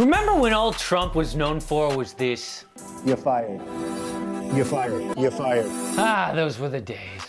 Remember when all Trump was known for was this? You're fired. You're fired. You're fired. Ah, those were the days.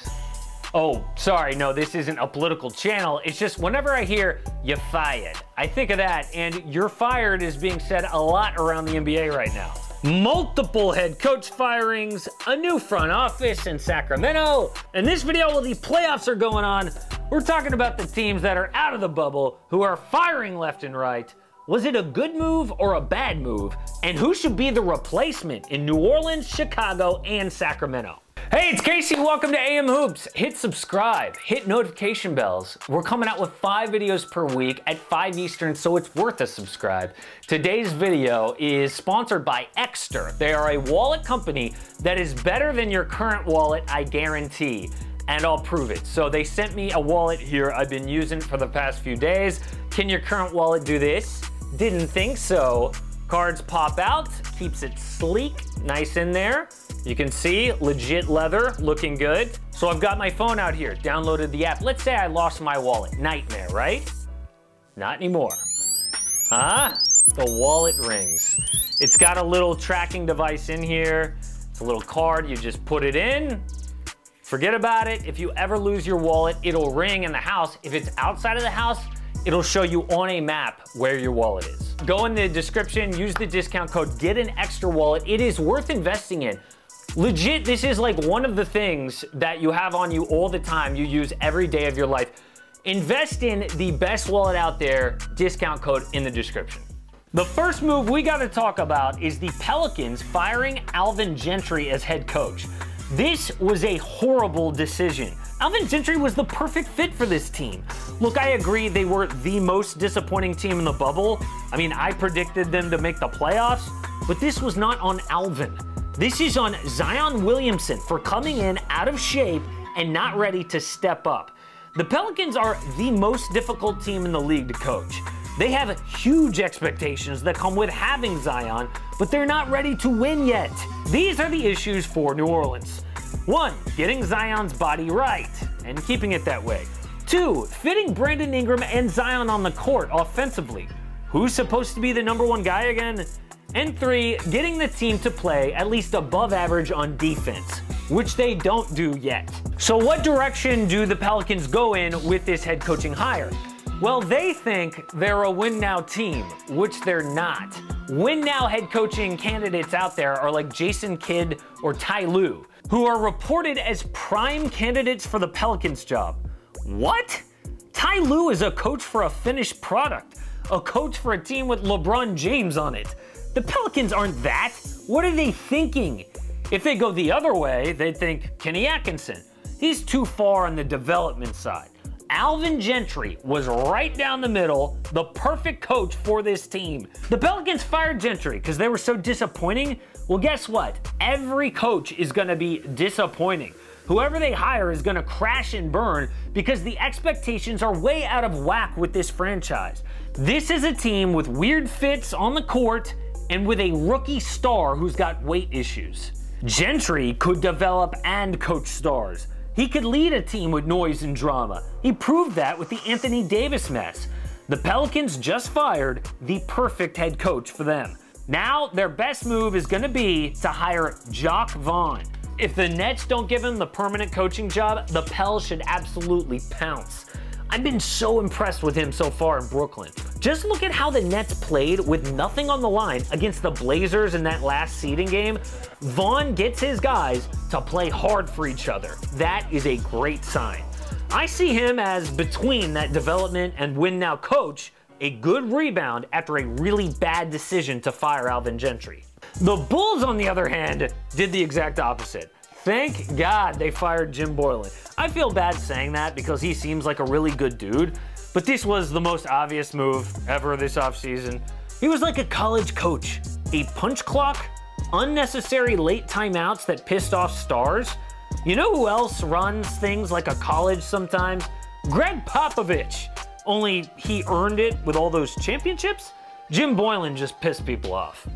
Oh, sorry, no, this isn't a political channel. It's just whenever I hear "you're fired," I think of that, and "you're fired" is being said a lot around the NBA right now. Multiple head coach firings, a new front office in Sacramento. In this video, while the playoffs are going on, we're talking about the teams that are out of the bubble, who are firing left and right. Was it a good move or a bad move? And who should be the replacement in New Orleans, Chicago, and Sacramento? Hey, it's Casey. Welcome to AM Hoops. Hit subscribe, hit notification bells. We're coming out with 5 videos per week at 5 Eastern, so it's worth a subscribe. Today's video is sponsored by Exter. They are a wallet company that is better than your current wallet, I guarantee. And I'll prove it. So they sent me a wallet here I've been using for the past few days. Can your current wallet do this? Didn't think so. Cards pop out, keeps it sleek, nice in there. You can see, legit leather, looking good. So I've got my phone out here, downloaded the app. Let's say I lost my wallet. Nightmare, right? Not anymore. Huh? The wallet rings. It's got a little tracking device in here. It's a little card, you just put it in. Forget about it. If you ever lose your wallet, it'll ring in the house. If it's outside of the house, it'll show you on a map where your wallet is. Go in the description, use the discount code, get an Exter wallet. It is worth investing in. Legit, this is like one of the things that you have on you all the time, you use every day of your life. Invest in the best wallet out there, discount code in the description. The first move we gotta talk about is the Pelicans firing Alvin Gentry as head coach. This was a horrible decision. Alvin Gentry was the perfect fit for this team. Look, I agree they were the most disappointing team in the bubble. I mean, I predicted them to make the playoffs, but this was not on Alvin. This is on Zion Williamson for coming in out of shape and not ready to step up. The Pelicans are the most difficult team in the league to coach. They have huge expectations that come with having Zion, but they're not ready to win yet. These are the issues for New Orleans. 1, getting Zion's body right and keeping it that way. 2, fitting Brandon Ingram and Zion on the court offensively. Who's supposed to be the #1 guy again? And 3, getting the team to play at least above average on defense, which they don't do yet. So what direction do the Pelicans go in with this head coaching hire? Well, they think they're a win-now team, which they're not. Win-now head coaching candidates out there are like Jason Kidd or Ty Lue, who are reported as prime candidates for the Pelicans job. What? Ty Lue is a coach for a finished product, a coach for a team with LeBron James on it. The Pelicans aren't that. What are they thinking? If they go the other way, they'd think Kenny Atkinson. He's too far on the development side. Alvin Gentry was right down the middle, the perfect coach for this team. The Pelicans fired Gentry because they were so disappointing. Well, guess what? Every coach is going to be disappointing. Whoever they hire is going to crash and burn because the expectations are way out of whack with this franchise. This is a team with weird fits on the court and with a rookie star who's got weight issues. Gentry could develop and coach stars. He could lead a team with noise and drama. He proved that with the Anthony Davis mess. The Pelicans just fired the perfect head coach for them. Now, their best move is gonna be to hire Jacque Vaughn. If the Nets don't give him the permanent coaching job, the Pels should absolutely pounce. I've been so impressed with him so far in Brooklyn. Just look at how the Nets played with nothing on the line against the Blazers in that last seeding game. Vaughn gets his guys to play hard for each other. That is a great sign. I see him as between that development and win-now coach, a good rebound after a really bad decision to fire Alvin Gentry. The Bulls, on the other hand, did the exact opposite. Thank God they fired Jim Boylen. I feel bad saying that because he seems like a really good dude, but this was the most obvious move ever this offseason. He was like a college coach, a punch clock, unnecessary late timeouts that pissed off stars. You know who else runs things like a college sometimes? Greg Popovich. Only he earned it with all those championships? Jim Boylen just pissed people off.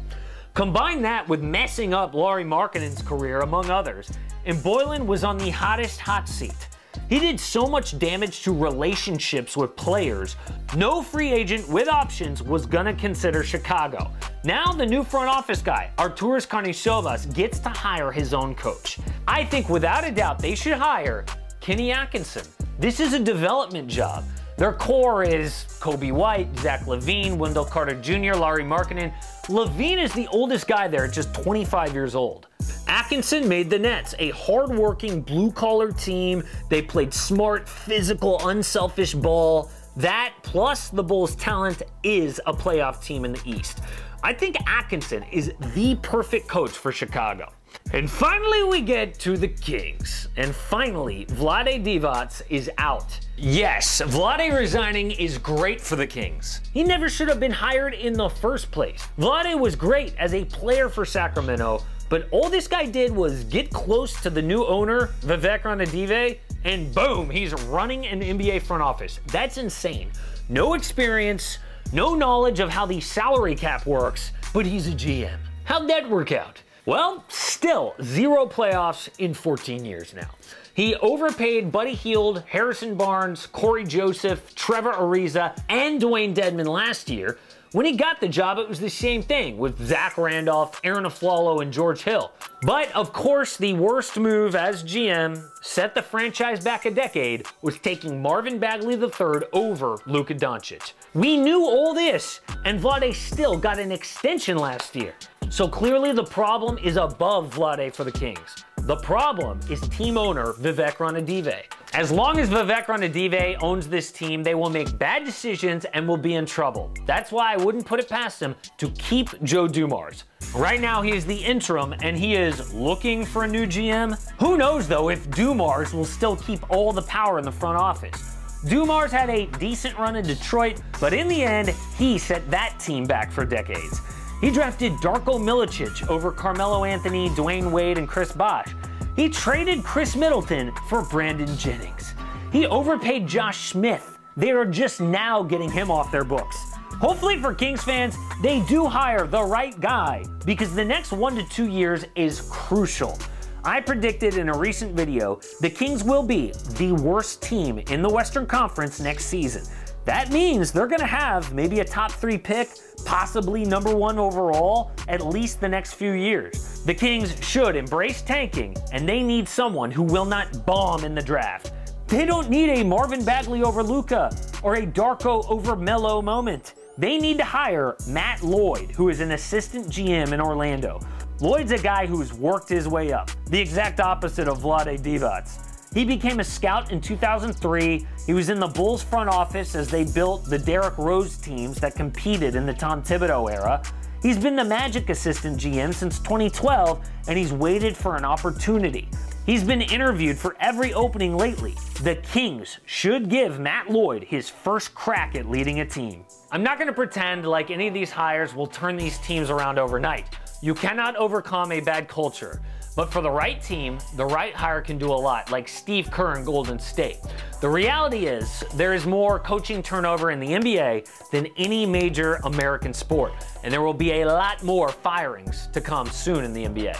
Combine that with messing up Lauri Markkanen's career, among others, and Boylen was on the hottest hot seat. He did so much damage to relationships with players, no free agent with options was gonna consider Chicago. Now the new front office guy, Arturas Karnisovas, gets to hire his own coach. I think without a doubt they should hire Kenny Atkinson. This is a development job. Their core is Kobe White, Zach LaVine, Wendell Carter Jr., Lauri Markkanen. LaVine is the oldest guy there at just 25 years old. Atkinson made the Nets a hard-working, blue-collar team. They played smart, physical, unselfish ball. That, plus the Bulls' talent, is a playoff team in the East. I think Atkinson is the perfect coach for Chicago. And finally we get to the Kings. And finally, Vlade Divac is out. Yes, Vlade resigning is great for the Kings. He never should have been hired in the first place. Vlade was great as a player for Sacramento, but all this guy did was get close to the new owner, Vivek Ranadive, and boom, he's running an NBA front office. That's insane. No experience, no knowledge of how the salary cap works, but he's a GM. How'd that work out? Well, still 0 playoffs in 14 years now. He overpaid Buddy Hield, Harrison Barnes, Corey Joseph, Trevor Ariza, and Dwayne Dedmon last year. When he got the job, it was the same thing with Zach Randolph, Aaron Aflalo, and George Hill. But of course, the worst move as GM, set the franchise back a decade, was taking Marvin Bagley III over Luka Doncic. We knew all this, and Vlade still got an extension last year. So clearly the problem is above Vlade for the Kings. The problem is team owner Vivek Ranadive. As long as Vivek Ranadive owns this team, they will make bad decisions and will be in trouble. That's why I wouldn't put it past them to keep Joe Dumars. Right now he is the interim and he is looking for a new GM. Who knows though if Dumars will still keep all the power in the front office. Dumars had a decent run in Detroit, but in the end, he set that team back for decades. He drafted Darko Milicic over Carmelo Anthony, Dwayne Wade, and Chris Bosh. He traded Chris Middleton for Brandon Jennings. He overpaid Josh Smith. They are just now getting him off their books. Hopefully for Kings fans, they do hire the right guy because the next 1 to 2 years is crucial. I predicted in a recent video the Kings will be the worst team in the Western Conference next season. That means they're gonna have maybe a top 3 pick, possibly #1 overall, at least the next few years. The Kings should embrace tanking, and they need someone who will not bomb in the draft. They don't need a Marvin Bagley over Luka or a Darko over Melo moment. They need to hire Matt Lloyd, who is an assistant GM in Orlando. Lloyd's a guy who's worked his way up, the exact opposite of Vlade Divac. He became a scout in 2003. He was in the Bulls front office as they built the Derrick Rose teams that competed in the Tom Thibodeau era. He's been the Magic assistant GM since 2012, and he's waited for an opportunity. He's been interviewed for every opening lately. The Kings should give Matt Lloyd his first crack at leading a team. I'm not going to pretend like any of these hires will turn these teams around overnight. You cannot overcome a bad culture. But for the right team, the right hire can do a lot, like Steve Kerr in Golden State. The reality is, there is more coaching turnover in the NBA than any major American sport, and there will be a lot more firings to come soon in the NBA.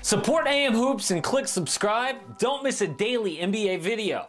Support AM Hoops and click subscribe. Don't miss a daily NBA video.